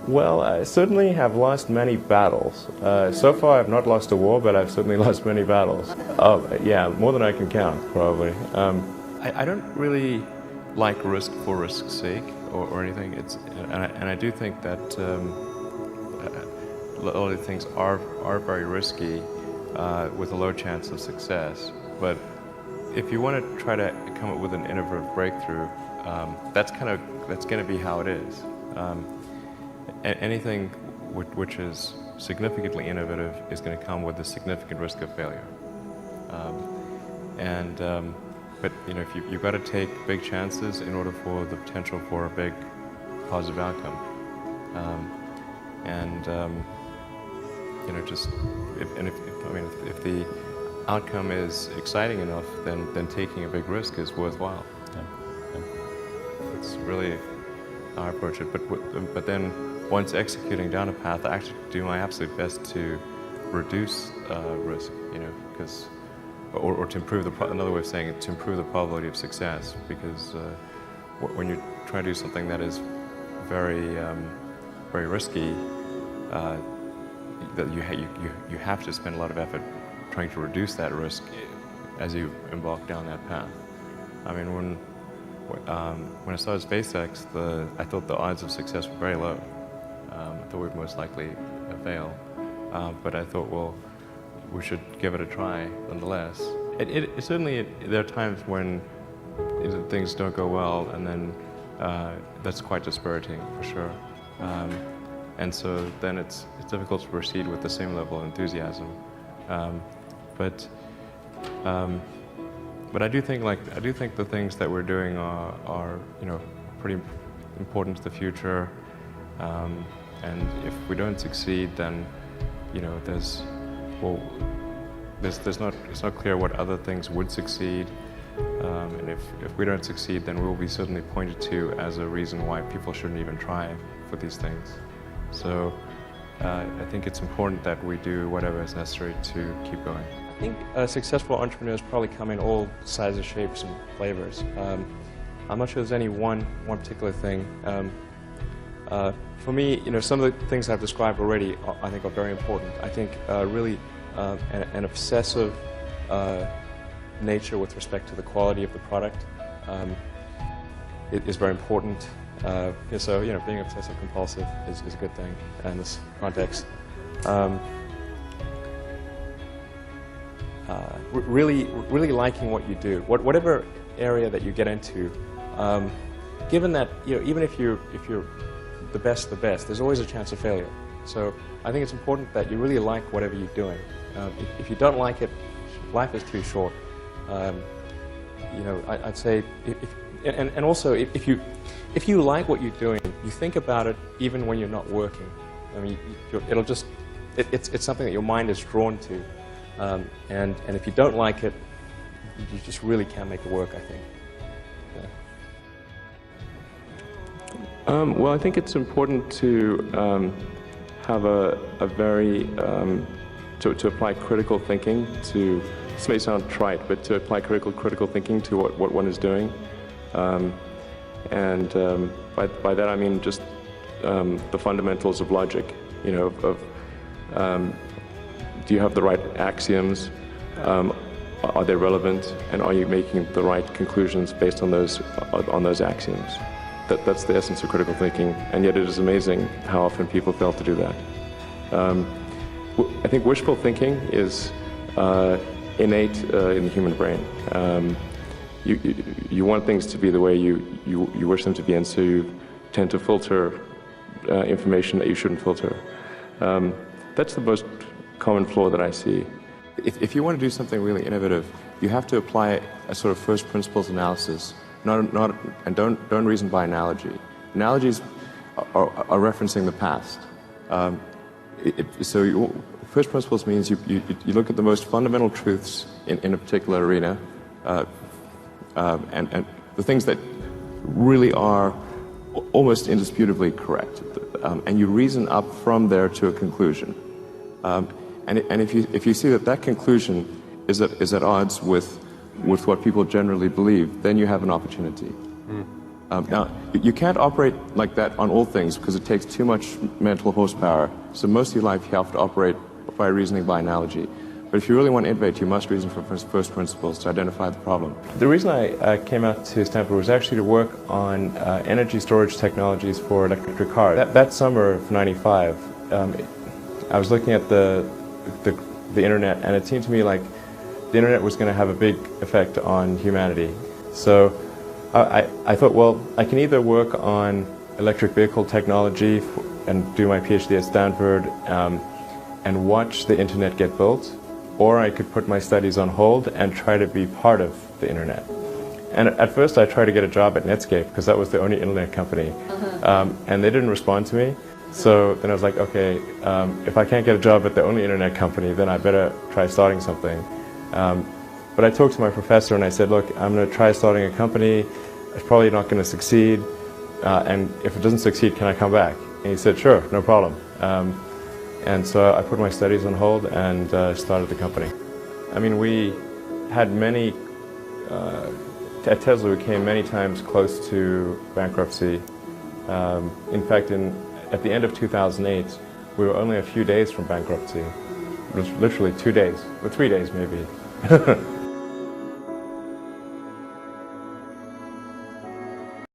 Well, I certainly have lost many battles. So far, I've not lost a war, but I've certainly lost many battles. Oh, yeah, more than I can count, probably. I don't really like risk for risk's sake or anything. And I do think that a lot of things are very risky with a low chance of success. But if you want to try to come up with an innovative breakthrough, that's going to be how it is. Anything which is significantly innovative is going to come with a significant risk of failure. But if you've got to take big chances in order for the potential for a big positive outcome. If the outcome is exciting enough, then taking a big risk is worthwhile. It's really how I approach it. But then once executing down a path, I actually do my absolute best to reduce risk. Because. Or to improve another way of saying it, to improve the probability of success, because when you try to do something that is very, very risky, that you have to spend a lot of effort trying to reduce that risk as you embark down that path. I mean, when I started SpaceX, I thought the odds of success were very low. I thought we'd most likely fail, but I thought, well, we should give it a try nonetheless. Certainly, there are times when things don't go well, and then that's quite dispiriting, for sure. And so then it's difficult to proceed with the same level of enthusiasm. But I do think the things that we're doing are pretty important to the future. And if we don't succeed, then it's not clear what other things would succeed, and if we don't succeed, then we'll be certainly pointed to as a reason why people shouldn't even try for these things. So I think it's important that we do whatever is necessary to keep going. I think successful entrepreneurs probably come in all sizes, shapes, and flavors. I'm not sure there's any one particular thing. For me, some of the things I've described already, I think, are very important. I think really an obsessive nature with respect to the quality of the product is very important. So, being obsessive compulsive is a good thing in this context. Really liking what you do, whatever area that you get into. Given that, even if you're the best, there's always a chance of failure. So I think it's important that you really like whatever you're doing. If you don't like it, life is too short. I'd say, and also if you like what you're doing, you think about it even when you're not working. I mean, it's something that your mind is drawn to, and if you don't like it, you just really can't make it work, I think. Well, I think it's important to have a very to apply critical thinking to. This may sound trite, but to apply critical thinking to what one is doing, and by that I mean just the fundamentals of logic. Do you have the right axioms? Are they relevant, and are you making the right conclusions based on those axioms? That's the essence of critical thinking, and yet it is amazing how often people fail to do that. I think wishful thinking is innate in the human brain. You want things to be the way you wish them to be, and so you tend to filter information that you shouldn't filter. That's the most common flaw that I see. If you want to do something really innovative, you have to apply a sort of first principles analysis. And don't reason by analogy. Analogies are referencing the past. First principles means you look at the most fundamental truths in a particular arena, and the things that really are almost indisputably correct, and you reason up from there to a conclusion. And if you see that conclusion is at odds with what people generally believe, then you have an opportunity. Now, you can't operate like that on all things because it takes too much mental horsepower. So most of your life you have to operate by reasoning by analogy. But if you really want to innovate, you must reason from first principles to identify the problem. The reason I came out to Stanford was actually to work on energy storage technologies for electric cars. That summer of '95, I was looking at the internet, and it seemed to me like the internet was going to have a big effect on humanity. So I thought, well, I can either work on electric vehicle technology and do my PhD at Stanford and watch the internet get built, or I could put my studies on hold and try to be part of the internet. And at first I tried to get a job at Netscape because that was the only internet company, and they didn't respond to me. So then I was like, okay, if I can't get a job at the only internet company, then I better try starting something. But I talked to my professor and I said, look, I'm going to try starting a company. It's probably not going to succeed, and if it doesn't succeed, can I come back? And he said, sure, no problem. And so I put my studies on hold and started the company. I mean, we had many, at Tesla we came many times close to bankruptcy. In fact, at the end of 2008, we were only a few days from bankruptcy. It was literally 2 days, or 3 days maybe.